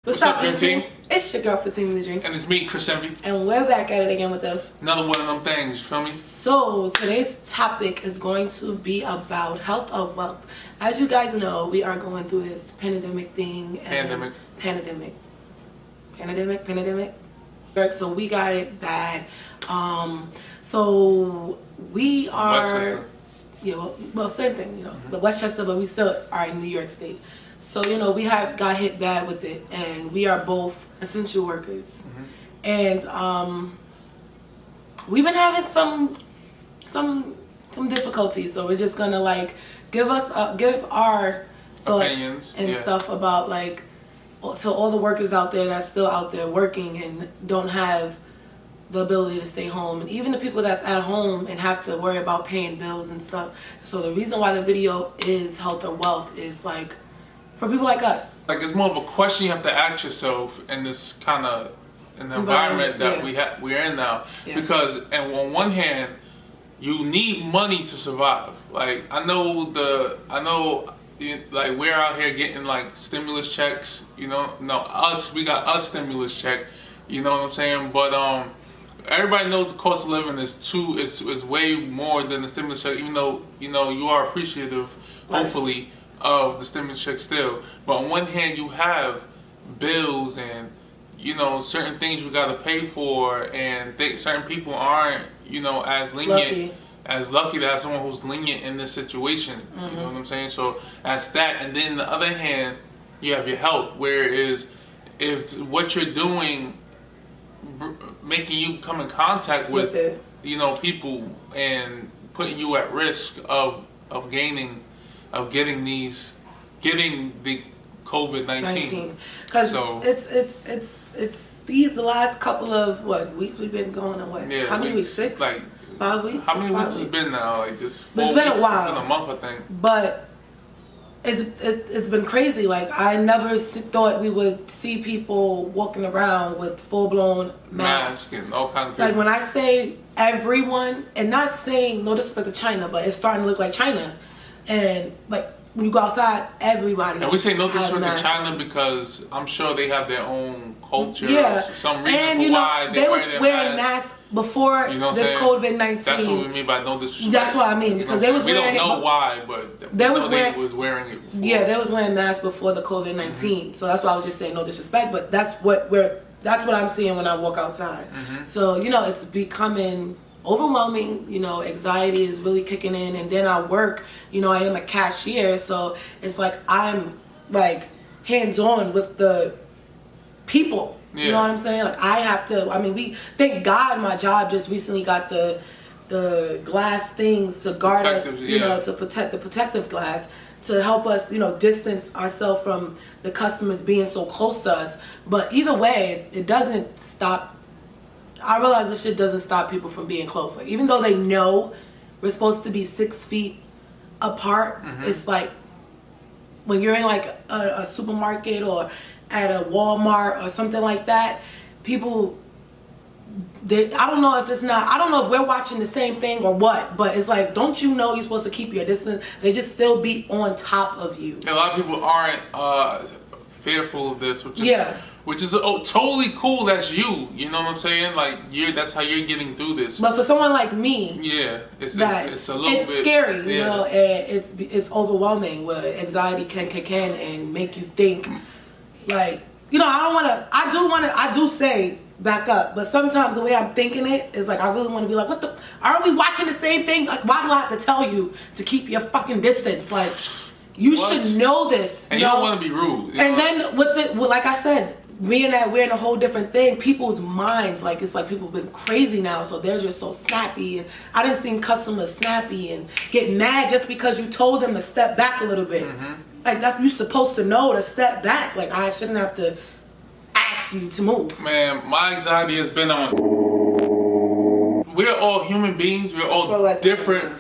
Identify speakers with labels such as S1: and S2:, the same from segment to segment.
S1: What's up, Dream Team?
S2: It's your girl Fatim, TheDream.
S1: And it's me, Chris Envy.
S2: And we're back at it again with
S1: another one of them things, you feel me?
S2: So, today's topic is going to be about health or wealth. As you guys know, we are going through this pandemic thing. Pandemic. So, we got it bad. So, we are... Yeah, well, same thing, you know. The Westchester, but we still are in New York State. So, you know, we got hit bad with it, and we are both essential workers. And we've been having some difficulties, so we're just gonna like give our thoughts
S1: opinions
S2: and stuff about like to all the workers out there that's still out there working and don't have the ability to stay home, and even the people that's at home and have to worry about paying bills and stuff. So the reason why the video is health or wealth is like for people like us.
S1: Like, it's more of a question you have to ask yourself in this kind of environment that we're in now. Because, and on one hand, you need money to survive. Like, I know, like, we're out here getting like stimulus checks. You know, we got us stimulus check. You know what I'm saying? But everybody knows the cost of living is way more than the stimulus check. Even though you are appreciative, hopefully, of the stimulus check still. But on one hand, you have bills and certain things you got to pay for, and certain people aren't as lenient, as lucky to have someone who's lenient in this situation. You know what I'm saying? So that's that. And then on the other hand, you have your health, whereas if what you're doing making you come in contact with people and putting you at risk of getting the COVID-19.
S2: Because it's these last couple of weeks we've been going on how many weeks? 6?
S1: Like
S2: 5 weeks?
S1: How many weeks has it been now? Like just 4
S2: it's been
S1: weeks.
S2: a while.
S1: It's been a month, I think.
S2: But it's been crazy. Like, I never thought we would see people walking around with full-blown masks
S1: and all kinds of
S2: like, when I say everyone, and not saying no disrespect to China, but it's starting to look like China. And like when you go outside, everybody.
S1: And we say no disrespect to China because I'm sure they have their own culture.
S2: Yeah.
S1: Or some reason
S2: and
S1: why
S2: they was
S1: wear
S2: wearing masks before this COVID-19.
S1: That's what we mean by no disrespect.
S2: That's what I mean, because they was wearing it.
S1: We don't know why, but they was wearing it before. Yeah,
S2: they was wearing masks before the COVID-19. So that's why I was just saying no disrespect, but that's what I'm seeing when I walk outside. So it's becoming overwhelming. Anxiety is really kicking in, and then I work. I am a cashier, so it's like I'm like hands-on with the people. You know what I'm saying? Like, I have to. I mean, thank God my job just recently got the glass things to guard us. To protect the protective glass to help us. Distance ourselves from the customers being so close to us. But either way, it doesn't stop. I realize this shit doesn't stop people from being close. Like, even though they know we're supposed to be 6 feet apart, it's like when you're in like a supermarket or at a Walmart or something like that, people, I don't know if we're watching the same thing or what, but it's like, don't you know you're supposed to keep your distance? They just still be on top of you.
S1: A lot of people aren't fearful of this, which is totally cool. That's you. You know what I'm saying? Like, that's how you're getting through this.
S2: But for someone like me,
S1: it's a little bit
S2: scary. And it's overwhelming. Where anxiety can kick in and make you think, like, I do say back up, but sometimes the way I'm thinking it is like I really want to be like, aren't we watching the same thing? Like, why do I have to tell you to keep your fucking distance? Like, you should know this.
S1: And you don't want to be rude.
S2: And then like I said, we're in a whole different thing. People's minds, like, it's like people have been crazy now, so they're just so snappy. And I didn't see customers snappy and get mad just because you told them to step back a little bit. Like, you're supposed to know to step back. Like, I shouldn't have to ask you to move.
S1: Man, my anxiety has been on. We're all human beings. We're all different.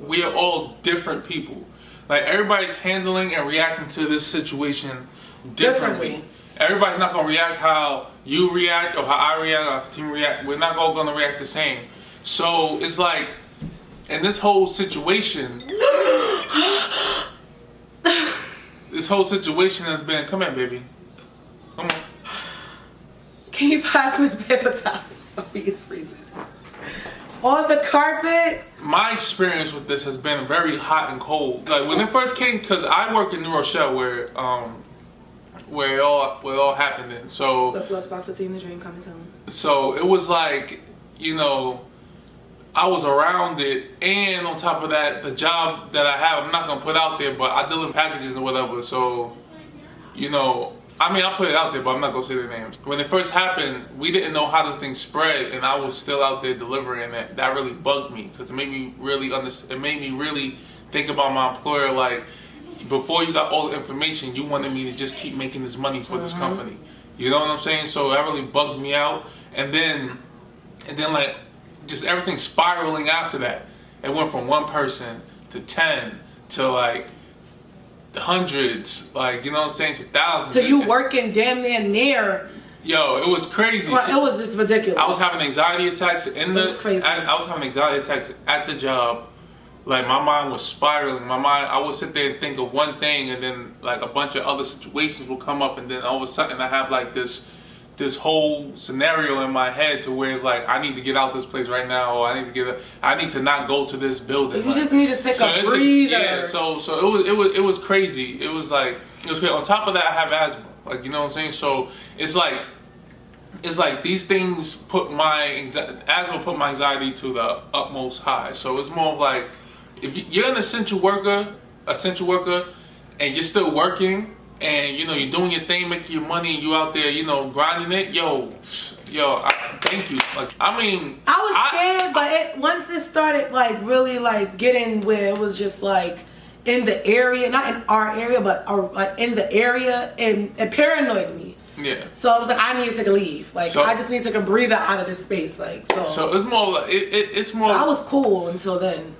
S1: We are all different people. Like, everybody's handling and reacting to this situation differently. Everybody's not going to react how you react or how I react or how the team react. We're not all going to react the same. So it's like, in this whole situation, this whole situation has been, come here, baby. Come
S2: Can you pass me the paper towel? It's freezing. On the carpet.
S1: My experience with this has been very hot and cold. Like when it first came, because I work in New Rochelle where it all happened in. So
S2: The plus by Fatim, TheDream coming soon.
S1: So it was like, you know, I was around it, and on top of that, the job that I have, I'm not gonna put out there, but I deliver packages and whatever. So, you know, I mean, I put it out there, but I'm not gonna say their names. When it first happened, we didn't know how this thing spread, and I was still out there delivering it. That really bugged me because it made me really think about my employer. Like, before you got all the information, you wanted me to just keep making this money for this company. You know what I'm saying? So that really bugged me out. And then like, just everything spiraling after that. It went from one person to 10 to like hundreds, like, you know what I'm saying, to thousands.
S2: So you working damn near.
S1: Yo, it was crazy.
S2: Well, it was just ridiculous.
S1: I was having anxiety attacks I was having anxiety attacks at the job. Like, my mind was spiraling. I would sit there and think of one thing, and then like a bunch of other situations will come up, and then all of a sudden I have like this whole scenario in my head to where it's like, I need to get out this place right now, or I need to not go to this building.
S2: You just need to take a breather.
S1: Yeah, so it was crazy. It was crazy. On top of that, I have asthma. Like, you know what I'm saying? So it's like these things put my anxiety to the utmost high. So it's more of like, if you're an essential worker, and you're still working, and you know you're doing your thing, making your money, and you out there, you know, grinding it, yo, thank you. Like, I mean,
S2: I was scared, but once it started like really like getting where it was just like in the area, not in our area, but like in the area, and it paranoid me.
S1: Yeah.
S2: So I was like, I need to take a leave. Like, I just need to take a breather out of this space. Like, so.
S1: So it's more like it's more.
S2: So I was cool until then.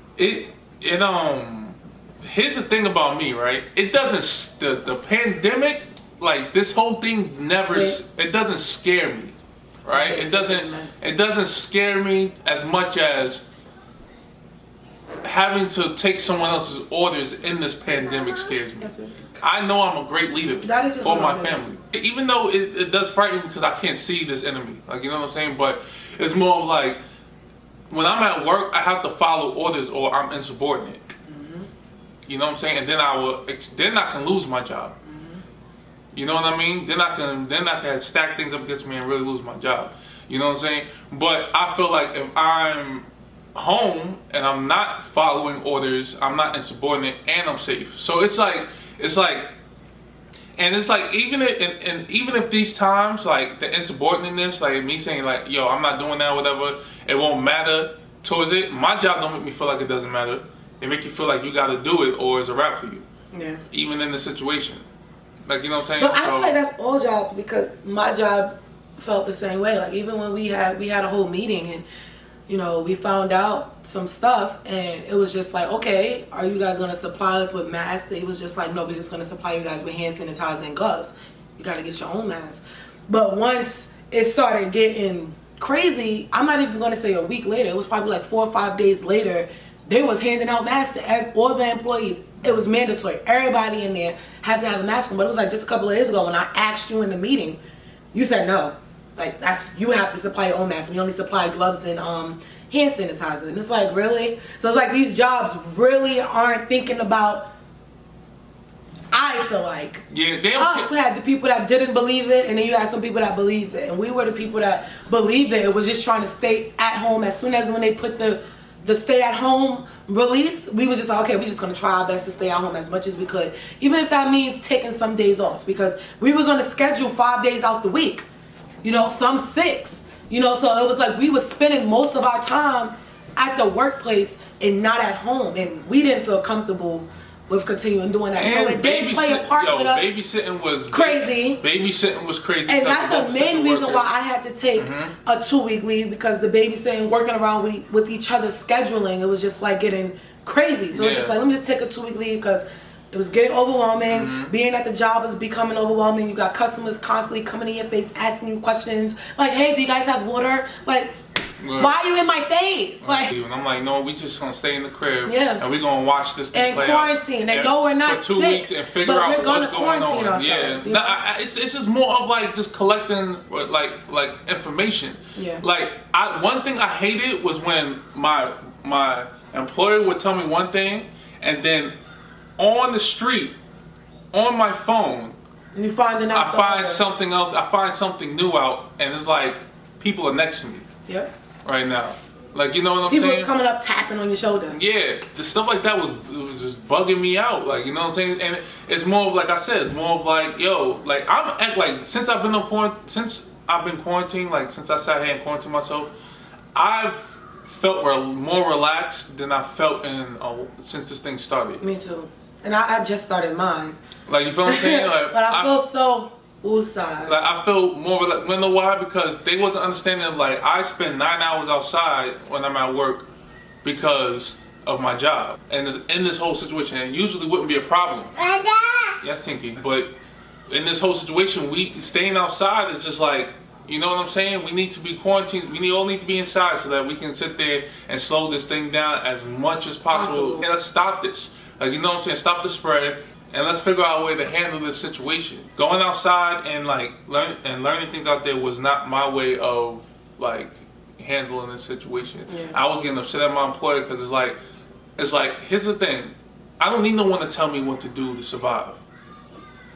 S1: Here's the thing about me, right? It doesn't, the pandemic, like this whole thing it doesn't scare me, right? It doesn't scare me as much as having to take someone else's orders in this pandemic scares me. I know I'm a great leader for my family. Even though it does frighten me because I can't see this enemy, like, you know what I'm saying? But it's more of like, when I'm at work, I have to follow orders or I'm insubordinate. You know what I'm saying? And then I can lose my job. You know what I mean? Then I can stack things up against me and really lose my job. You know what I'm saying? But I feel like if I'm home and I'm not following orders, I'm not insubordinate, and I'm safe. So it's like, even if these times, like the insubordinateness, like me saying like, yo, I'm not doing that, whatever, it won't matter towards it. My job don't make me feel like it doesn't matter. It make you feel like you got to do it, or it's a wrap for you. Yeah. Even in the situation, like, you know what I'm saying.
S2: But I feel like that's all jobs, because my job felt the same way. Like, even when we had a whole meeting, and you know, we found out some stuff, and it was just like, okay, are you guys gonna supply us with masks? It was just like, no, we're just gonna supply you guys with hand sanitizer and gloves. You got to get your own mask. But once it started getting crazy, I'm not even gonna say a week later. It was probably like 4 or 5 days later. They was handing out masks to all the employees. It was mandatory. Everybody in there had to have a mask on. But it was like just a couple of days ago when I asked you in the meeting, you said no. Like, you have to supply your own mask. We only supply gloves and hand sanitizer. And it's like, really? So it's like these jobs really aren't thinking about, I feel like.
S1: Yeah, they
S2: had the people that didn't believe it, and then you had some people that believed it. And we were the people that believed it. It was just trying to stay at home. As soon as when they put the stay at home release, we was just like, okay, we just gonna try our best to stay at home as much as we could, even if that means taking some days off, because we was on a schedule 5 days out the week, you know, some 6, you know, so it was like we was spending most of our time at the workplace and not at home, and we didn't feel comfortable with continuing doing that.
S1: And
S2: so it did play a part with us.
S1: Babysitting was
S2: crazy.
S1: Babysitting was crazy.
S2: And that's the main reason why I had to take a 2-week leave, because the babysitting, working around with each other's scheduling, it was just like getting crazy. So it's just like, let me just take a 2-week leave, because it was getting overwhelming. Being at the job was becoming overwhelming. You got customers constantly coming in your face, asking you questions like, hey, do you guys have water? Like,
S1: Right.
S2: Why are you in my face? Like,
S1: and I'm like, no, we just gonna stay in the crib.
S2: Yeah.
S1: And we gonna watch this thing
S2: and
S1: play
S2: quarantine.
S1: out.
S2: They know we're not
S1: for 2
S2: sick,
S1: weeks and figure
S2: but
S1: out
S2: we're gonna
S1: what's going
S2: quarantine
S1: on.
S2: ourselves,
S1: Yeah. Nah, it's just more of like just collecting like information.
S2: Yeah.
S1: Like one thing I hated was when my employer would tell me one thing, and then on the street, on my phone,
S2: you finding out.
S1: I find something else. I find something new out, and it's like people are next to me.
S2: Yep.
S1: Right now, like, you know what I'm
S2: People
S1: saying?
S2: was coming up tapping on your shoulder.
S1: Yeah, the stuff like that was just bugging me out. Like, you know what I'm saying? And it's more of, like I said, it's more of like, yo, like since I've been quarantined, like since I sat here and quarantined myself, I've felt more relaxed than I felt since this thing started.
S2: Me too. And I just started mine.
S1: Like, you feel what I'm saying? Like,
S2: but I feel so woosah.
S1: Like, I feel more relaxed. You know why? Because they wasn't understanding. Like, I spend 9 hours outside when I'm at work because of my job, and in this whole situation, it usually wouldn't be a problem. Yes, Tinky. But in this whole situation, we staying outside is just like, you know what I'm saying? We need to be quarantined. We all need to be inside so that we can sit there and slow this thing down as much as possible. And let's stop this. Like, you know what I'm saying? Stop the spread. And let's figure out a way to handle this situation. Going outside and like learning things out there was not my way of like handling this situation.
S2: Yeah. I
S1: was getting upset at my employer because it's like here's the thing, I don't need no one to tell me what to do to survive.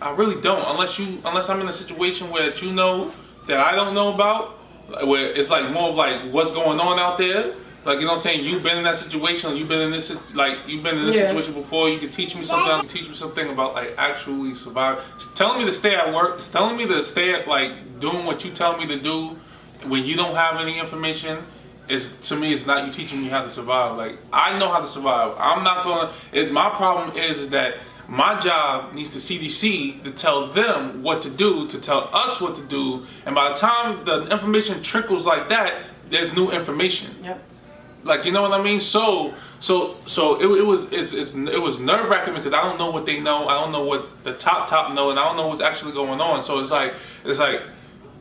S1: I really don't, unless I'm in a situation where you know that I don't know about, where it's like more of like what's going on out there. Like, you know what I'm saying? You've been in that situation. You've been in this situation before. You can teach me something. You can teach me something about like actually survive. It's telling me to stay at work. It's telling me to stay at like doing what you tell me to do when you don't have any information. To me, it's not you teaching me how to survive. Like, I know how to survive. I'm not gonna. My problem is that my job needs the CDC to tell them what to do, to tell us what to do, and by the time the information trickles like that, there's new information.
S2: Yep.
S1: Like, you know what I mean? So it was nerve wracking because I don't know what they know. I don't know what the top know, and I don't know what's actually going on. So it's like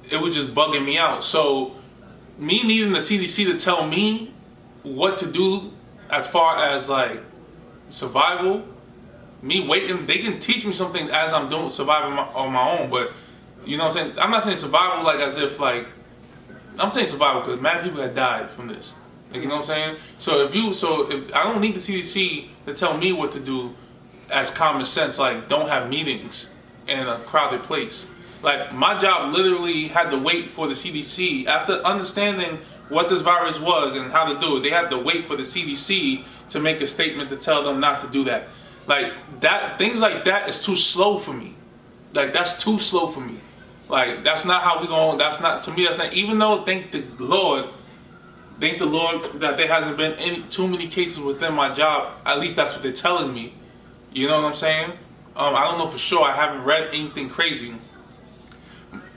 S1: it was just bugging me out. So me needing the CDC to tell me what to do as far as like survival, me waiting, they can teach me something as I'm doing surviving on my own. But you know what I'm saying? I'm not saying survival like as if like I'm saying survival because mad people had died from this. Like, you know what I'm saying? So if I don't need the CDC to tell me what to do as common sense, like don't have meetings in a crowded place. Like, my job literally had to wait for the CDC. After understanding what this virus was and how to do it, they had to wait for the CDC to make a statement to tell them not to do that. Like, things like that is too slow for me. Like, that's too slow for me. Like, that's not how we going, to me, that's not, even though, thank the Lord that there hasn't been too many cases within my job. At least that's what they're telling me. You know what I'm saying? I don't know for sure. I haven't read anything crazy.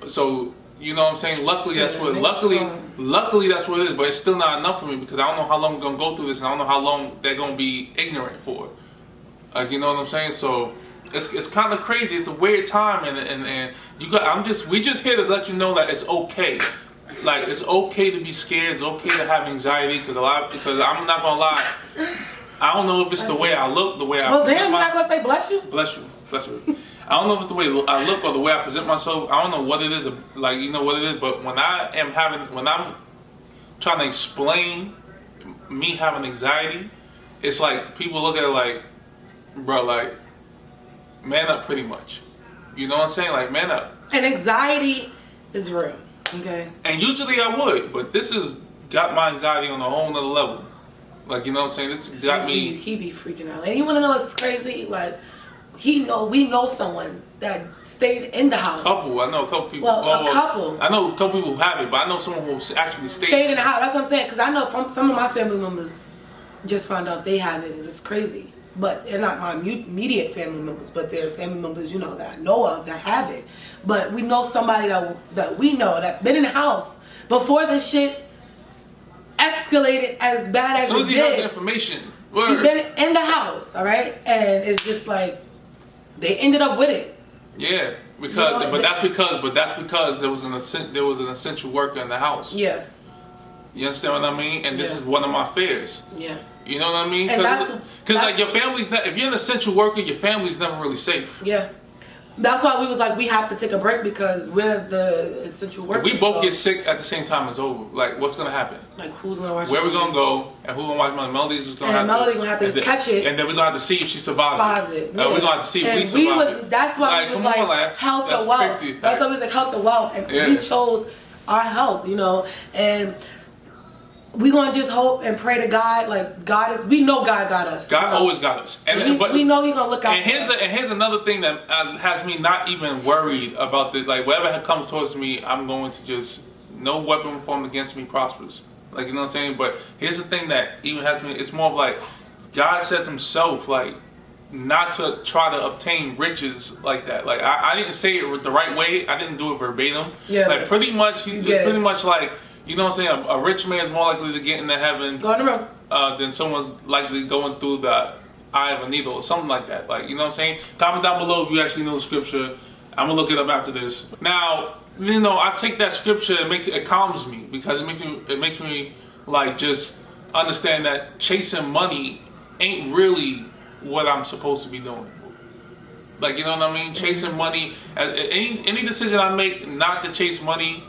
S1: So, you know what I'm saying? Luckily that's what it is. But it's still not enough for me because I don't know how long we're gonna go through this, and I don't know how long they're gonna be ignorant for. Like, you know what I'm saying? So it's kind of crazy. It's a weird time, and we just here to let you know that it's okay. Like, it's okay to be scared. It's okay to have anxiety because I'm not gonna lie. I don't know if it's the way I look, the way I.
S2: Well, damn, you're not gonna say bless you.
S1: Bless you. I don't know if it's the way I look or the way I present myself. I don't know what it is. Like, you know what it is. But when I'm trying to explain me having anxiety, it's like people look at it like, bro, like, man up, pretty much. You know what I'm saying? Like, man up.
S2: And anxiety is real. Okay.
S1: And usually I would, but this has got my anxiety on a whole nother level. Like, you know what I'm saying? This got me.
S2: He be freaking out. And you want to know what's crazy? Like, we know someone that stayed in the house.
S1: I know a couple people.
S2: Well, a couple.
S1: I know a couple people who have it, but I know someone who actually stayed
S2: in the house. That's what I'm saying. Because I know from some of my family members just found out they have it, and it's crazy. But they're not my immediate family members, but they're family members, you know, that I know of that have it. But we know somebody that we know that been in the house before this shit escalated as bad as it did. As soon as you have the information,
S1: you've
S2: been in the house, all right, and it's just like they ended up with it.
S1: Yeah, because that's because there was an essential worker in the house.
S2: Yeah.
S1: You understand what I mean? And this is one of my fears.
S2: Yeah.
S1: You know what I mean?
S2: Because
S1: like your family's not, if you're an essential worker, your family's never really safe.
S2: Yeah. That's why we was like, we have to take a break because we're the essential workers.
S1: If we both get sick at the same time, it's over. Like, what's gonna happen?
S2: Like, who's gonna watch?
S1: Where we gonna go? And who's gonna watch Melody? Melody's just gonna
S2: have to just catch it,
S1: and then we're gonna have to see if she survives it. We're gonna have to see if we survive it.
S2: That's why we was like, health or wealth. That's why we was like, health or wealth, and we chose our health, you know, and. We gonna just hope and pray to God. Like we know God got us.
S1: God always got us, and
S2: we know He gonna look out.
S1: And here's another thing that has me not even worried about this. Like whatever comes towards me, I'm going to just no weapon formed against me prospers. Like you know what I'm saying. But here's the thing that even has me. It's more of like God says Himself, like not to try to obtain riches like that. Like I didn't say it the right way. I didn't do it verbatim.
S2: Yeah.
S1: Like pretty much, He's pretty much like. You know what I'm saying? A rich man is more likely to get into heaven than someone's likely going through the eye of a needle or something like that. Like, you know what I'm saying? Comment down below if you actually know the scripture. I'm going to look it up after this. Now, you know, I take that scripture, it calms me because it makes me like just understand that chasing money ain't really what I'm supposed to be doing. Like, you know what I mean? Chasing money, any decision I make not to chase money,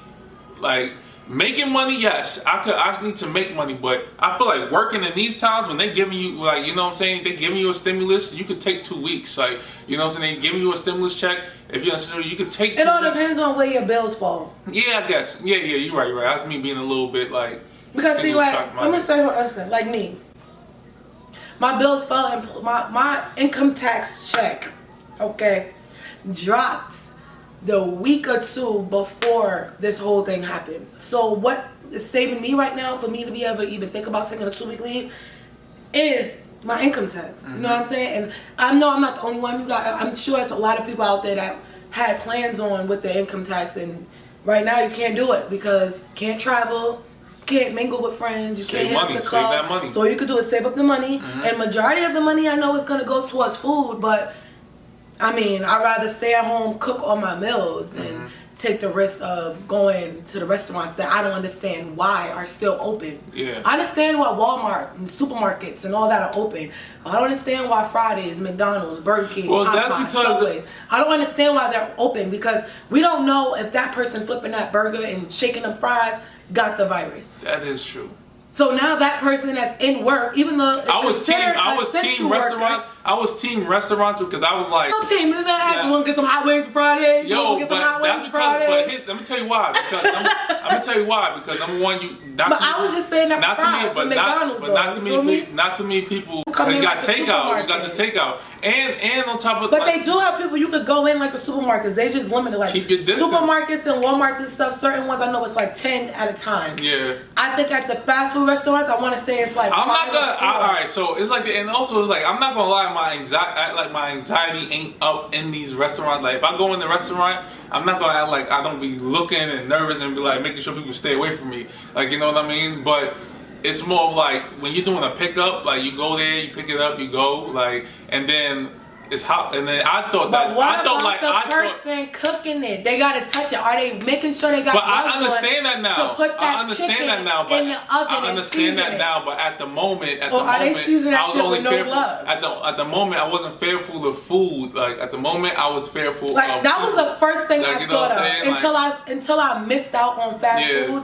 S1: like, making money, yes, I need to make money, but I feel like working in these times when they giving you, like, you know what I'm saying, they giving you a stimulus, you could take 2 weeks, like, you know what I'm saying, they giving you a stimulus check, if you're considering, you could take 2 weeks.
S2: It all depends on where your bills fall.
S1: Yeah, I guess. Yeah, you're right. That's me being a little bit, like,
S2: because see, like, let me say what like me. My bills fell and my income tax check, okay, dropped the week or two before this whole thing happened. So what is saving me right now for me to be able to even think about taking a 2-week leave is my income tax. You know what I'm saying? And I know I'm not the only one. I'm sure there's a lot of people out there that had plans on with their income tax, and right now you can't do it because you can't travel, can't mingle with friends, you can't hit up the club.
S1: Save that money.
S2: So all you could do is save up the money, and majority of the money I know is going to go towards food, but I mean, I'd rather stay at home, cook all my meals than take the risk of going to the restaurants that I don't understand why are still open.
S1: Yeah.
S2: I understand why Walmart and supermarkets and all that are open. I don't understand why Fridays, McDonald's, Burger King, Popeyes, Subway. I don't understand why they're open because we don't know if that person flipping that burger and shaking them fries got the virus.
S1: That is true.
S2: So now that person that's in work, even though
S1: I was team restaurants because I was like,
S2: no team. This is not want to get some hot wings for Fridays.
S1: Yo, but that's because. But let me tell you why. Because I'm gonna tell you why. Because number one,
S2: I was just saying that
S1: not to me, but not to me people. Because you got takeout. You got the takeout, and on top of.
S2: But they do have people you could go in like the supermarkets. They just limited like
S1: keep your distance.
S2: Supermarkets and WalMarts and stuff. Certain ones I know it's like 10 at a time.
S1: Yeah.
S2: I think at the fast food restaurants, I want to say it's like.
S1: I'm not gonna. All right, so it's like, and also it's like I'm not gonna lie. My anxiety ain't up in these restaurants. Like if I go in the restaurant, I'm not gonna act like I don't be looking and nervous and be like making sure people stay away from me. Like you know what I mean? But it's more of like when you're doing a pickup, like you go there, you pick it up, you go, like, and then. It's hot, and then I thought that.
S2: But what about the person cooking it? They gotta touch it. Are they making sure they got?
S1: But I understand that now.
S2: To put that chicken in the oven
S1: I understand that now. But at the moment,
S2: they season that shit with no gloves?
S1: At the moment, I wasn't fearful of food. Like at the moment, I was fearful.
S2: Like that was the first thing I thought of until I missed out on fast food.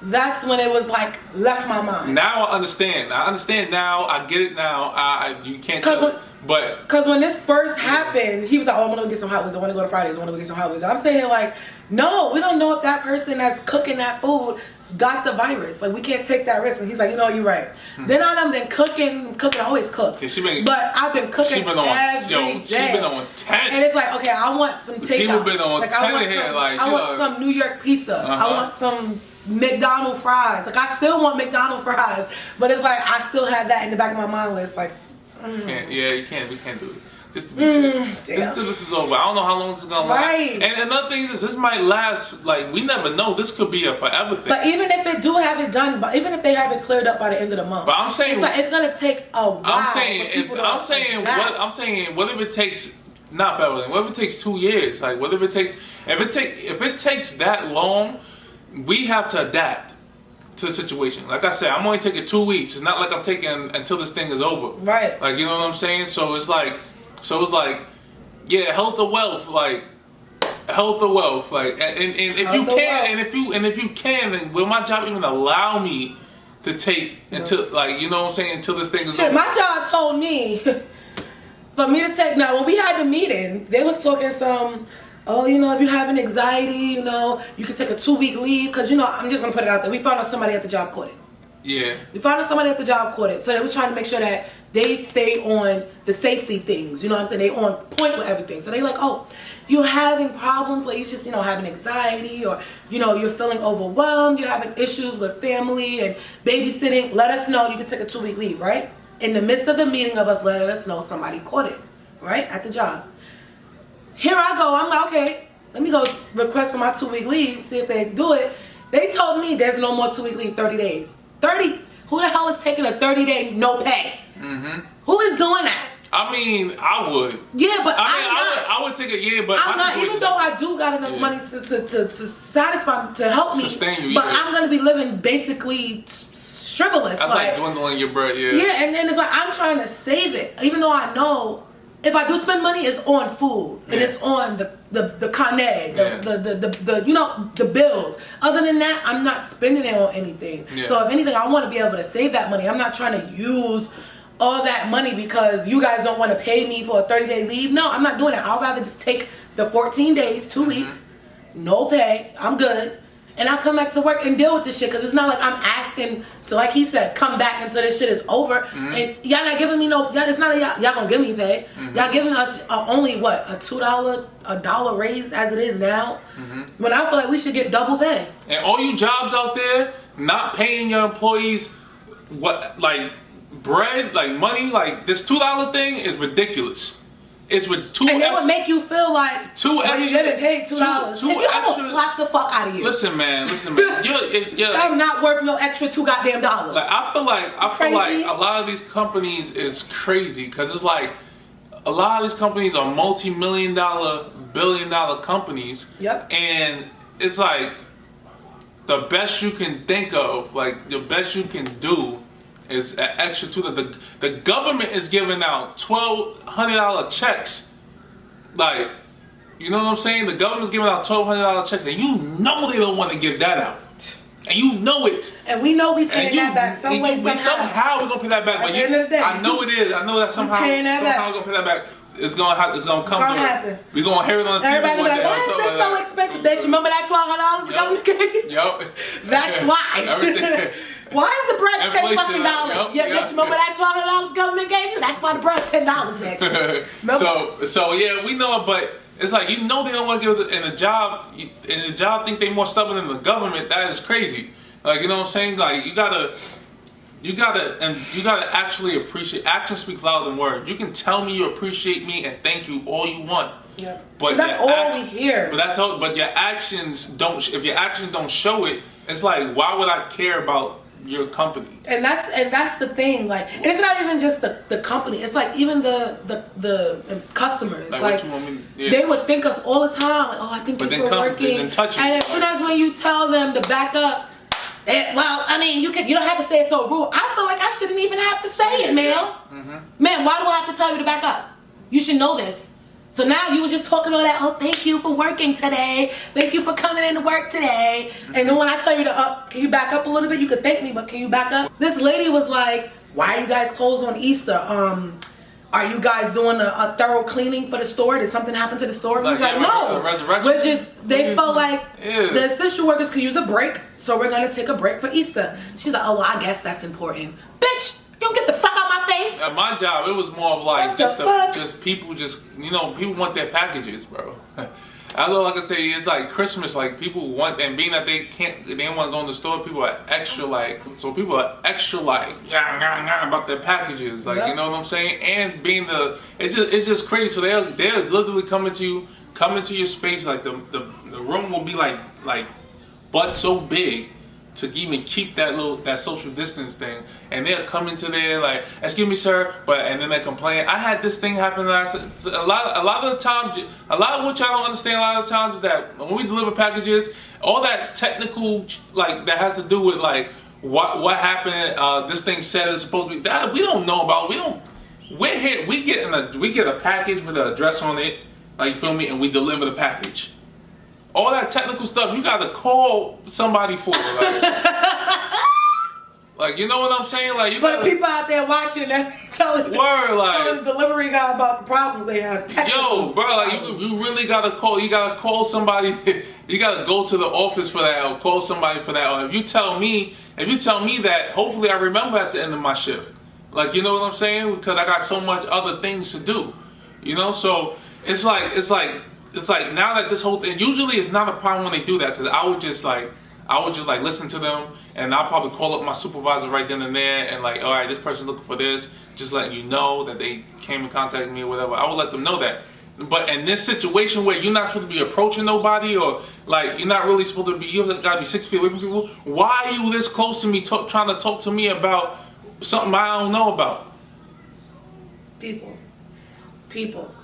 S2: That's when it was like left my mind.
S1: Now I understand. I understand now. I get it now. You can't tell it. But
S2: because when this first happened, he was like, "Oh, I want to get some hot wings. I want to go to Fridays. I want to get some hot wings." I'm saying like, no, we don't know if that person that's cooking that food got the virus. Like we can't take that risk. And he's like, you know, you're right. Then I done been cooking. I always cooked.
S1: Yeah,
S2: but I've been cooking every day.
S1: She been on 10.
S2: And it's like, okay, I want some takeout.
S1: People been on 10 here.
S2: I want some New York pizza. I want some McDonald's fries. Like I still want McDonald's fries, but it's like I still have that in the back of my mind where it's like,
S1: you can't. We can't do it. Just to be safe. Just till this is over. I don't know how long this is gonna last.
S2: Right.
S1: And another thing is, this might last. Like we never know. This could be a forever thing.
S2: But even if it do have it done, but even if they have it cleared up by the end of the month,
S1: but I'm saying
S2: it's like it's gonna take a while.
S1: I'm saying, what if it takes? Not forever. What if it takes 2 years? Like what if it takes? If it takes that long, we have to adapt to the situation. Like I said, I'm only taking 2 weeks. It's not like I'm taking until this thing is over.
S2: Right.
S1: Like, you know what I'm saying? So it's like, yeah, health or wealth, like, health or wealth, like, and if you can, and if you can, then will my job even allow me to take until, like, you know what I'm saying, until this thing is over?
S2: My job told me for me to take. Now, when we had the meeting, they was talking some. Oh, you know, if you're having anxiety, you know, you can take a 2-week leave. Because, you know, I'm just going to put it out there. We found out somebody at the job caught it.
S1: Yeah.
S2: We found out somebody at the job caught it. So they was trying to make sure that they stay on the safety things. You know what I'm saying? They on point with everything. So they like, oh, if you're having problems where you just, you know, having anxiety or, you know, you're feeling overwhelmed, you're having issues with family and babysitting, let us know. You can take a 2-week leave, right? In the midst of the meeting of us letting us know somebody caught it, right? At the job. Here I go. I'm like, okay, let me go request for my 2-week leave, see if they do it. They told me there's no more 2-week leave, 30 days. 30? Who the hell is taking a 30-day no pay? Mm-hmm. Who is doing that?
S1: I mean, I would.
S2: Yeah, but I
S1: would take it, yeah, but
S2: I'm not, even though I do got enough money to satisfy, to help me.
S1: Sustain you,
S2: but I'm going to be living basically frivolous.
S1: That's like dwindling your bread, yeah.
S2: Yeah, and then it's like, I'm trying to save it, even though I know if I do spend money, it's on food and it's on the Con Ed, the you know, the bills. Other than that, I'm not spending it on anything. Yeah. So if anything, I want to be able to save that money. I'm not trying to use all that money because you guys don't want to pay me for a 30-day leave. No, I'm not doing that. I'll rather just take the 14 days, 2 weeks, no pay. I'm good. And I'll come back to work and deal with this shit because it's not like I'm asking to, like he said, come back until this shit is over. And y'all not giving me no, it's not y'all gonna give me pay. Y'all giving us only what, a $2 raise as it is now. When I feel like we should get double pay.
S1: And all you jobs out there not paying your employees what, like, bread, like money, like this $2 thing is ridiculous. It's with
S2: and they would make you feel like you're getting paid $2. And you almost slap the fuck out of you.
S1: Listen, man. You're
S2: I'm not worth no extra $2 goddamn dollars.
S1: Like, I feel like a lot of these companies is crazy because it's like a lot of these companies are multi-million-dollar, billion-dollar companies.
S2: Yep.
S1: And it's like the best you can think of, like the best you can do, is an extra $2. The government is giving out $1,200 checks. Like, you know what I'm saying? The government's giving out $1,200 checks, and you know they don't want to give that out. And you know it.
S2: And we know we paying that back some way, somehow.
S1: Somehow we're gonna pay that back.
S2: At the end of the day.
S1: I know it is. I know that somehow we're gonna pay that back. It's gonna come.
S2: It's gonna happen.
S1: We're gonna hear it on the TV.
S2: Everybody gonna be like, why is this so expensive, bitch? Remember that $1,200 the government gave?
S1: Yep.
S2: That's why.
S1: Everything.
S2: Why is the bread $10 fucking dollars?
S1: Yep,
S2: bitch, remember that $1,200 government gave you? That's why the bread $10, bitch.
S1: So yeah, we know it, but it's like, you know, they don't want to give it in the job, think they more stubborn than the government. That is crazy. Like, you know what I'm saying? Like, you gotta actually appreciate. Actions speak louder than words. You can tell me you appreciate me and thank you all you want.
S2: Yeah. But that's all we hear.
S1: But that's all. But your actions don't. If your actions don't show it, it's like, why would I care about your company?
S2: And that's the thing. Like, and it's not even just the company. It's like even the customers. Like they would thank us all the time. Like, oh, I thank you for working. And as soon as when you tell them to back up. Well, I mean, you don't have to say it so rude. I feel like I shouldn't even have to say it, ma'am. Man, why do I have to tell you to back up? You should know this. So now you was just talking all that, oh, thank you for working today. Thank you for coming into work today. And then when I tell you to, can you back up a little bit? You could thank me, but can you back up? This lady was like, why are you guys closed on Easter? Are you guys doing a thorough cleaning for the store? Did something happen to the store? We was like, no. We're just, they felt like the essential workers could use a break, so we're going to take a break for Easter. She's like, oh, well, I guess that's important. Bitch, you don't get the fuck out my face.
S1: At my job, it was more of like, people people want their packages, bro. That's all I can say. It's like Christmas, like people want, and being that they don't want to go in the store, people are extra like, about their packages, like, you know what I'm saying? And being it's just crazy. So they're literally coming to your space, like the room will be like butt so big to even keep that social distance thing, and they'll come into there like, excuse me, sir, and then they complain. I had this thing happen last. A lot of the times, a lot of what y'all don't understand. A lot of the times is that when we deliver packages, all that technical, like, that has to do with like what happened. This thing said it's supposed to be that we don't know about. We're here. We get a package with an address on it. Like, you feel me? And we deliver the package. All that technical stuff you gotta call somebody for. Like, you know what I'm saying? Like,
S2: but people out there watching that telling the delivery guy about the problems they have.
S1: Yo, bro, like you really gotta call. You gotta call somebody. You gotta go to the office for that, or call somebody for that. Or if you tell me that, hopefully I remember at the end of my shift. Like, you know what I'm saying? Because I got so much other things to do. You know, so it's like now that this whole thing. Usually it's not a problem when they do that, because I would just listen to them, and I'll probably call up my supervisor right then and there, and like, all right, this person's looking for this, just letting you know that they came and contacted me or whatever. I would let them know that. But in this situation where you're not supposed to be approaching nobody, or like you're not really supposed to be, you gotta be 6 feet away from people. Why are you this close to me, trying to talk to me about something I don't know about?
S2: People.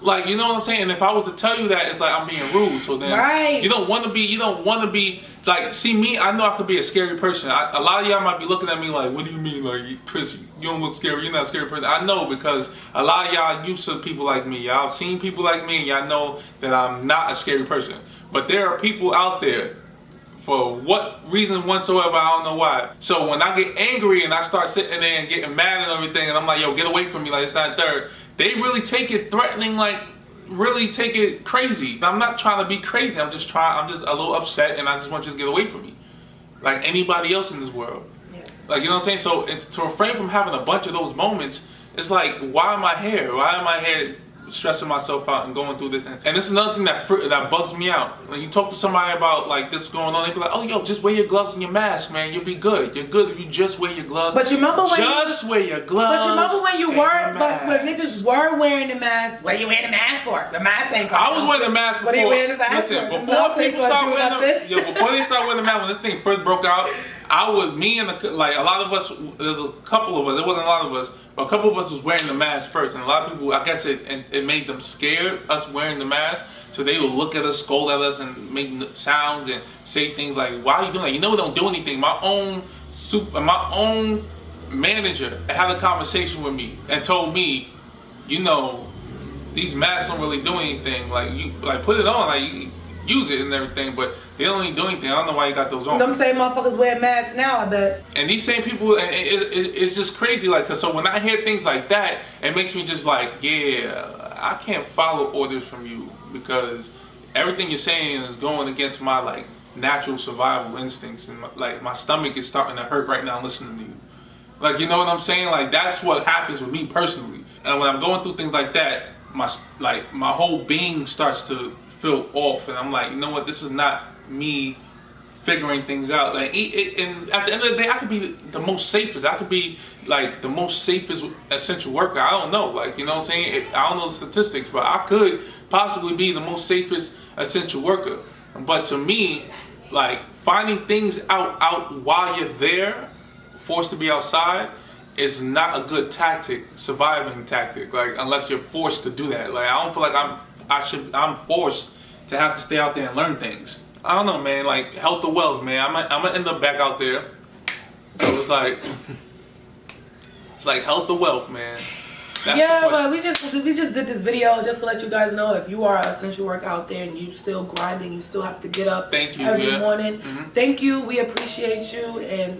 S1: Like, you know what I'm saying? And if I was to tell you that, it's like I'm being rude. So then you don't want to be like, see me, I know I could be a scary person. A lot of y'all might be looking at me like, what do you mean? Like, Chris, you don't look scary. You're not a scary person. I know, because a lot of y'all used to people like me. Y'all have seen people like me, and y'all know that I'm not a scary person. But there are people out there, for what reason whatsoever, I don't know why. So when I get angry and I start sitting there and getting mad and everything, and I'm like, yo, get away from me, like it's not third. They really take it threatening, like really take it crazy. I'm not trying to be crazy. I'm just a little upset, and I just want you to get away from me, like anybody else in this world. Yeah. Like, you know what I'm saying? So it's to refrain from having a bunch of those moments. It's like, why am I here? Why am I here stressing myself out and going through this? And this is another thing that bugs me out. When you talk to somebody about like this going on, they be like, oh, yo, just wear your gloves and your mask, man. You'll be good. You're good if you just wear your gloves.
S2: But you remember when
S1: wear your gloves.
S2: But you remember when you were, but when niggas were wearing the mask, what are you wearing the mask for? The mask ain't coming.
S1: I was wearing the mask before.
S2: What are you wearing the mask
S1: for?
S2: Before
S1: people start wearing before they start wearing the mask, when this thing first broke out, a lot of us, there's a couple of us, it wasn't a lot of us, but a couple of us was wearing the mask first, and a lot of people, I guess it made them scared, us wearing the mask, so they would look at us, scold at us, and make sounds and say things like, why are you doing that? You know we don't do anything. My own manager had a conversation with me and told me, you know, these masks don't really do anything. Like, you put it on, like you use it and everything, but they don't even do anything. I don't know why you got those on.
S2: Them same motherfuckers wear masks now, I bet.
S1: And these same people, it's just crazy. Like, cause so when I hear things like that, it makes me just like, yeah, I can't follow orders from you, because everything you're saying is going against my like natural survival instincts, and my stomach is starting to hurt right now listening to you. Like, you know what I'm saying? Like, that's what happens with me personally. And when I'm going through things like that, my whole being starts to feel off, and I'm like, you know what? This is not me figuring things out. Like, and at the end of the day, I could be the most safest. I could be like the most safest essential worker. I don't know. Like, you know what I'm saying? I don't know the statistics, but I could possibly be the most safest essential worker. But to me, like, finding things out while you're there, forced to be outside, is not a good surviving tactic. Like, unless you're forced to do that. Like, I don't feel like I'm forced to have to stay out there and learn things. I don't know, man. Like, health or wealth, man. I'm gonna end up back out there. So it's like health or wealth, man. That's
S2: but we just did this video just to let you guys know, if you are an essential worker out there and you still grinding, you still have to get up every morning. Mm-hmm. Thank you. We appreciate you, and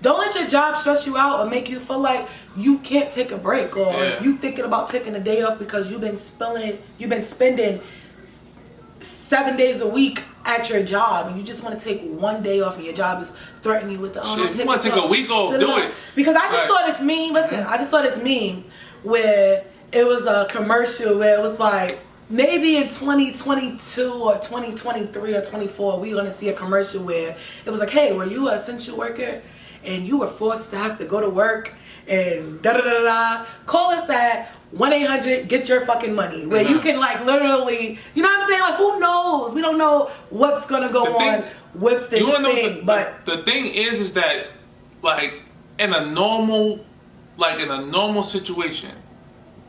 S2: don't let your job stress you out or make you feel like you can't take a break, or you thinking about taking a day off because you've been spending 7 days a week at your job, and you just want to take one day off, and your job is threatening you with the
S1: if you want to take a week off, do it.
S2: Because I just saw this meme. Listen, I just saw this meme where it was a commercial where it was like, maybe in 2022 or 2023 or 24, we're going to see a commercial where it was like, hey, were you an essential worker and you were forced to have to go to work and da-da-da-da-da, call us at 1-800-GET-YOUR-FUCKING-MONEY, where you can like literally, you know what I'm saying? Like, who knows? We don't know what's going to go on with this thing. But
S1: the thing is that, like, in a normal situation,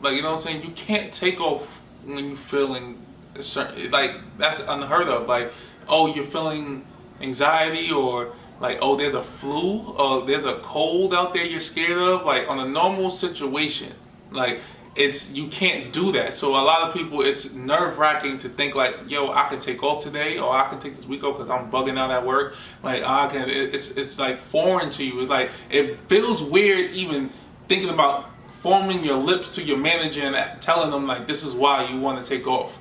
S1: like, you know what I'm saying, you can't take off when you're feeling certain, like, that's unheard of. Like, oh, you're feeling anxiety, or like, oh, there's a flu or there's a cold out there you're scared of. Like on a normal situation, like you can't do that. So a lot of people, it's nerve-wracking to think like, yo, I can take off today or I can take this week off because I'm bugging out at work. Like it's like foreign to you. It's like, it feels weird even thinking about forming your lips to your manager and telling them like, this is why you want to take off.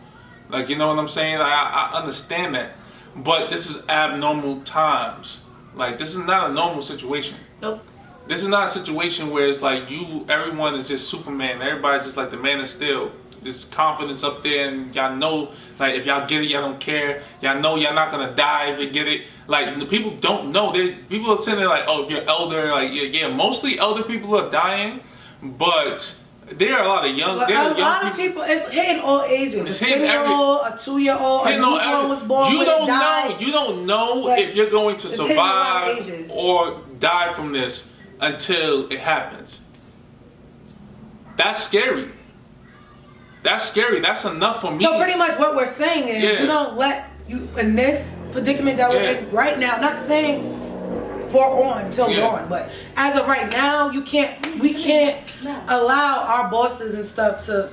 S1: Like, you know what I'm saying? I understand that, but this is abnormal times. Like, this is not a normal situation.
S2: Nope.
S1: This is not a situation where it's like everyone is just Superman. Everybody just like the Man of Steel. This confidence up there, and y'all know, like, if y'all get it, y'all don't care. Y'all know y'all not gonna die if you get it. Like, the people don't know. People are sitting there like, oh, if you're elder, like, yeah, mostly elder people are dying, but there are a lot of young.
S2: A lot of people. It's hitting all ages.
S1: It's
S2: a 10-year-old, a 2-year-old, a newborn was born.
S1: You don't know like, if you're going to survive or die from this until it happens. That's scary. That's scary. That's enough for me.
S2: So pretty much what we're saying is, you don't let you in this predicament that we're in right now. Not saying till dawn, but as of right now, we can't allow our bosses and stuff to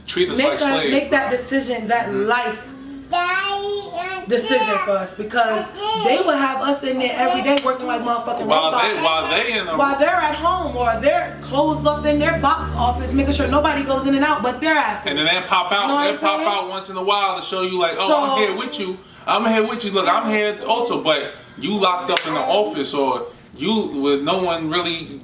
S1: treat us like slaves.
S2: Make that decision, that life decision for us, because they will have us in there every day working like motherfucking robots while they're at home, or they're closed up in their box office making sure nobody goes in and out but their asses.
S1: And then they pop out. You know they pop out once in a while to show you like, I'm here with you. I'm here with you. Look, I'm here also, but you locked up in the office, or you with no one really.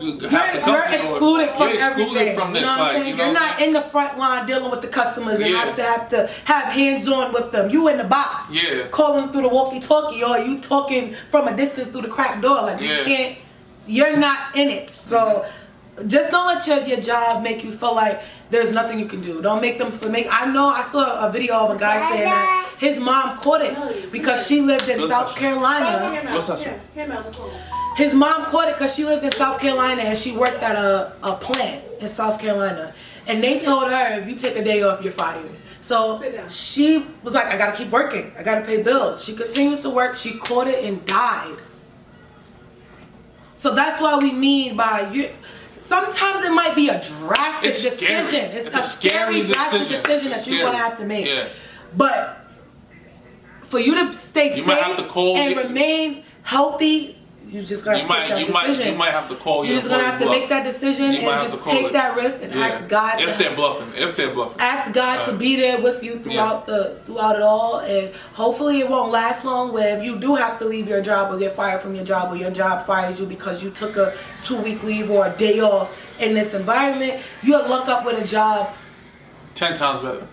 S1: You're
S2: excluded from everything.
S1: From this,
S2: you know what I'm saying? You're not in the front line dealing with the customers and have to have hands-on with them. You in the box, calling through the walkie-talkie, or you talking from a distance through the cracked door. Like you can't. You're not in it. So just don't let your job make you feel like there's nothing you can do. Don't make them make. I saw a video of a guy saying that his mom caught it because she lived in South Carolina. His mom caught it because she lived in South Carolina and she worked at a plant in South Carolina. And they told her, if you take a day off, you're fired. So she was like, I gotta keep working. I gotta pay bills. She continued to work. She caught it and died. So that's why we mean by you. Sometimes it might be a drastic decision. It's a scary, drastic decision that you're gonna have to make. Yeah. But for you to stay safe and remain healthy, you just gotta take that decision.
S1: You might have to call.
S2: You're just gonna have to make that decision and just take that risk and ask God.
S1: If they're bluffing.
S2: Ask God to be there with you throughout it all, and hopefully it won't last long. Where if you do have to leave your job or get fired from your job, or your job fires you because you took a 2-week leave or a day off in this environment, you'll look up with a job
S1: 10 times better.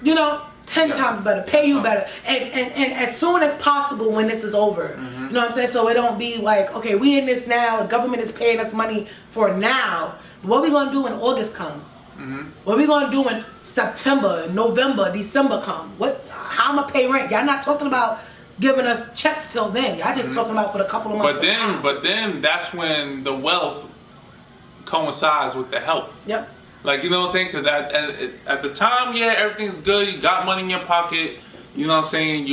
S2: 10 times better, pay you better, and as soon as possible when this is over. You know what I'm saying? So it don't be like, okay, we in this now, the government is paying us money for now. What we gonna do when August come? What we gonna do when September, November, December come? How I'm gonna pay rent? Y'all not talking about giving us checks till then. Y'all just talking about for the couple of months.
S1: But then that's when the wealth coincides with the health.
S2: Yep.
S1: Like, you know what I'm saying? Because at the time, everything's good. You got money in your pocket. You know what I'm saying?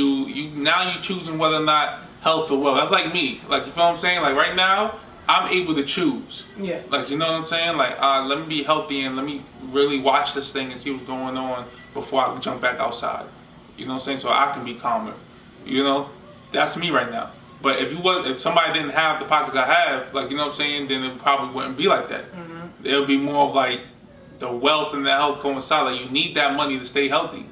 S1: Now you choosing whether or not health or wealth. That's like me. Like, you feel what I'm saying? Like, right now, I'm able to choose. Yeah. Like, you know what I'm saying? Like, let me be healthy and let me really watch this thing and see what's going on before I jump back outside. You know what I'm saying? So I can be calmer. You know? That's me right now. But if somebody didn't have the pockets I have, like, you know what I'm saying, then it probably wouldn't be like that. It would be more of like, the wealth and the health coincide. Like, you need that money to stay healthy.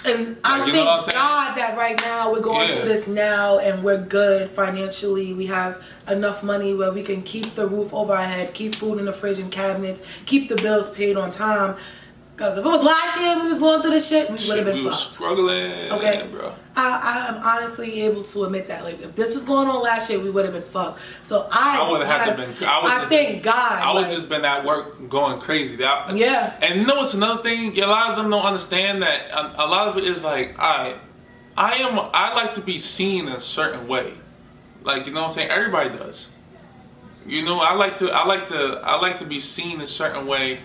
S2: And I thank God that right now we're going through this now and we're good financially. We have enough money where we can keep the roof over our head, keep food in the fridge and cabinets, keep the bills paid on time. Because if it was last year we was going through this shit, we would have been fucked.
S1: Struggling,
S2: okay,
S1: bro.
S2: I am honestly able to admit that. Like, if this was going on last year, we would have been fucked. So I would have been. I thank God.
S1: I would have just been at work going crazy.
S2: Yeah.
S1: And you know what's another thing? A lot of them don't understand that. A lot of it is like, I like to be seen in a certain way. Like, you know what I'm saying? Everybody does. You know, I like to be seen a certain way.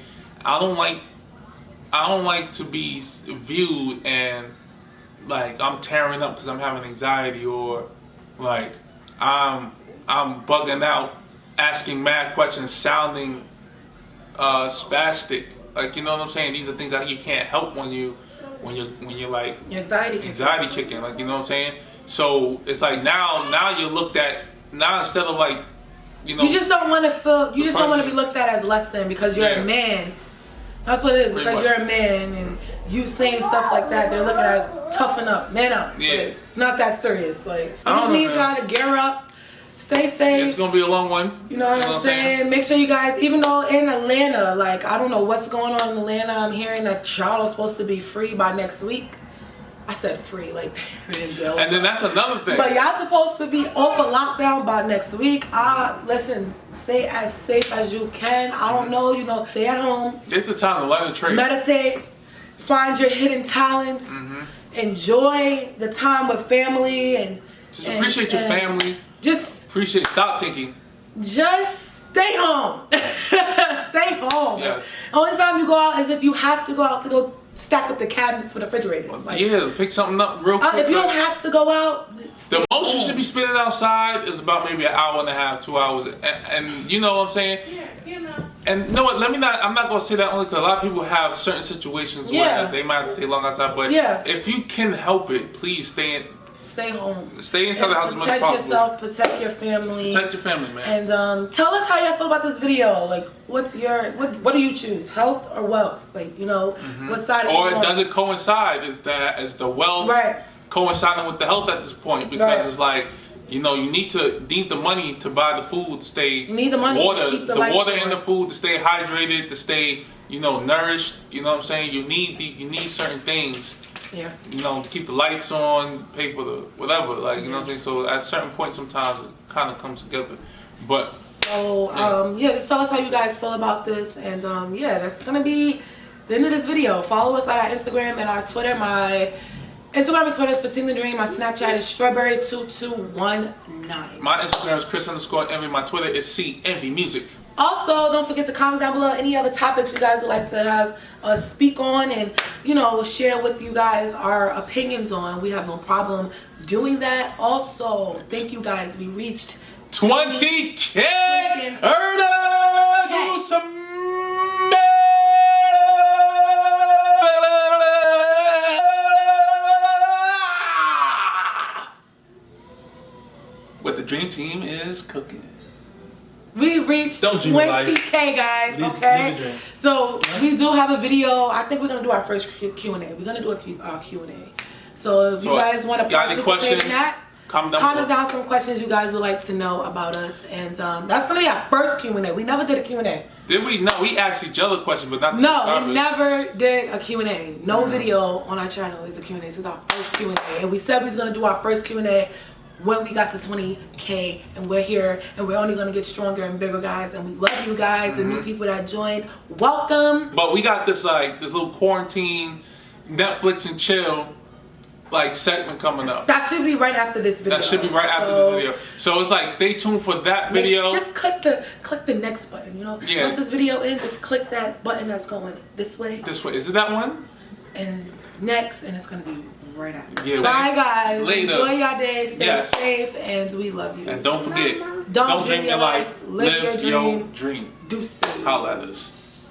S1: I don't like to be viewed and like I'm tearing up because I'm having anxiety, or like I'm I'm bugging out, asking mad questions, sounding spastic. Like, you know what I'm saying? These are things that you can't help when you're like
S2: Your anxiety
S1: kicking. Like, you know what I'm saying? So it's like now you're looked at now instead of like, you know,
S2: you just don't want to feel. You just don't want to be looked at as less than because you're a man. That's what it is. Because you're a man and you saying stuff like that, they're looking at us toughen up, man up.
S1: Yeah,
S2: like, it's not that serious. Like I just need y'all to gear up. Stay safe.
S1: It's gonna be a long one.
S2: You know what I'm saying? Make sure you guys, even though in Atlanta, like I don't know what's going on in Atlanta. I'm hearing that y'all are supposed to be free by next week. I said free, like they're in jail.
S1: And then that's another thing.
S2: But y'all supposed to be off of lockdown by next week. Listen, stay as safe as you can. I don't know, you know, stay at home.
S1: It's the time to learn the trade.
S2: Meditate, find your hidden talents, enjoy the time with family, and
S1: just appreciate your family.
S2: Just
S1: stop thinking.
S2: Just stay home. Stay home.
S1: Yes.
S2: Only time you go out is if you have to go out to go stack up the cabinets for the refrigerators. Like,
S1: yeah, pick something up real quick.
S2: If you don't have to go out,
S1: the most you should be spending outside is about maybe an hour and a half, 2 hours, and you know what I'm saying?
S2: Yeah, you know.
S1: And you know what? I'm not gonna say that only because a lot of people have certain situations where they might have to stay long outside. But if you can help it, please stay home. Stay inside the house as much as possible.
S2: Protect yourself, protect your family.
S1: Protect your family, man.
S2: And tell us how y'all feel about this video. Like, what do you choose, health or wealth? Like, you know, what side?
S1: Or does it coincide? Is the wealth coinciding with the health at this point? Because it's like, you know, you need the money to buy the food to stay.
S2: You need the money
S1: water,
S2: to keep the
S1: water in the food to stay hydrated, to stay, you know, nourished. You know what I'm saying? You need certain things.
S2: Yeah.
S1: You know, keep the lights on, pay for the whatever. Like, you know what I'm saying? So at a certain point, sometimes it kind of comes together. But
S2: so just tell us how you guys feel about this, and that's gonna be the end of this video. Follow us on our Instagram and our Twitter. My Instagram and Twitter is Fatim TheDream. My Snapchat is strawberry2219.
S1: My Instagram is Chris_Envy. My Twitter is CEnvyMusic.
S2: Also, don't forget to comment down below any other topics you guys would like to have us speak on, and you know, share with you guys our opinions on. We have no problem doing that. Also, thank you guys. We reached
S1: 20K. What the Dream Team is cooking.
S2: We reached 20K, guys. Okay, so we do have a video. I think we're gonna do our first Q&A. We're gonna do a few Q&A. So if you guys want to participate in that, comment down some questions you guys would like to know about us, and that's gonna be our first Q&A. We never did a Q&A.
S1: Did we? No, we asked each other questions, but not the
S2: subscribers. We never did a Q&A. No video on our channel is a Q&A. This is our first Q&A, and we said we was gonna do our first Q&A when we got to 20K, and we're here, and we're only gonna get stronger and bigger, guys. And we love you guys, the new people that joined. Welcome.
S1: But we got this little quarantine, Netflix and chill segment coming up.
S2: That should be right after this video.
S1: That should be right after this video. So it's like, stay tuned for that video.
S2: Just click the next button. You know, once this video ends, just click that button that's going this way.
S1: This way. Is it that one?
S2: And next, and it's gonna be right after.
S1: Yeah,
S2: bye guys.
S1: Later.
S2: Enjoy your day. Stay safe, and we love you.
S1: And don't forget, don't dream your life. Live your dream. Deuces. Holla at us.